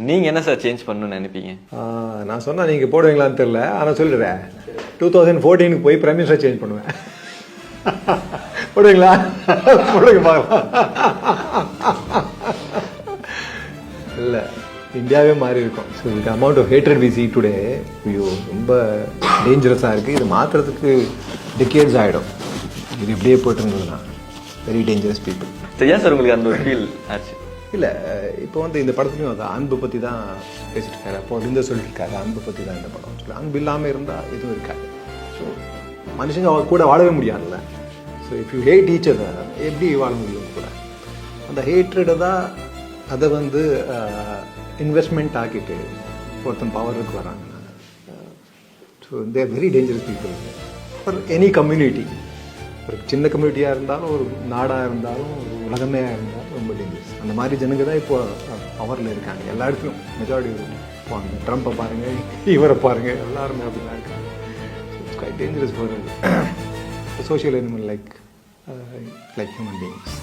நீங்கள் என்ன sir change பண்ணணும்னு நினைப்பீங்க? நான் சொன்னால் நீங்கள் போடுவீங்களான்னு தெரில, ஆனால் சொல்லிடுறேன். 2014 போய் பிரைம் மினிஸ்டர் சேஞ்ச் பண்ணுவேன். போடுவீங்களா? போடுங்க பார்க்கலாம். இல்லை, இந்தியாவே மாறி இருக்கும். ஸோ இந்த amount of hatred we see today, ஐயோ ரொம்ப டேஞ்சரஸாக இருக்குது. இது மாற்றுறதுக்கு டிகேட்ஸ் ஆகிடும். இது இப்படியே போயிட்டு இருந்ததுன்னா வெரி டேஞ்சரஸ் பீப்புள். ஏன் சார் உங்களுக்கு அந்த ஒரு ஃபீல் ஆச்சு? இல்லை, இப்போ வந்து இந்த படத்துலையும் அது அன்பு பற்றி தான் பேசிட்டு இருக்காரு. அப்போ இந்த சொல்லியிருக்காரு, அன்பு பற்றி தான் இந்த படம் சொல்லி. அன்பு இல்லாமல் இருந்தால் எதுவும் இருக்காது. ஸோ மனுஷங்க அவங்க கூட வாழவே முடியாதுல்ல. So if you hate each other, எப்படி வாழ முடியும் கூட? அந்த ஹேட்ரடை தான் அதை வந்து இன்வெஸ்ட்மெண்ட் ஆக்கிட்டு ஒருத்தன் பவருக்கு வராங்க. So they're very dangerous people for any community. ஒரு சின்ன கம்யூனிட்டியாக இருந்தாலும், ஒரு நாடாக இருந்தாலும், ஒரு உலகமே இருந்தாலும் ரொம்ப டேஞ்சரஸ். அந்த மாதிரி ஜனங்க தான் இப்போ பவரில் இருக்காங்க எல்லா இடத்துலையும். மெஜாரிட்டி பாருங்க, ட்ரம்ப்பை பாருங்கள், இவரை பாருங்கள், எல்லாருமே அப்படி தான் இருக்காங்க. It's quite dangerous for social animal like human beings.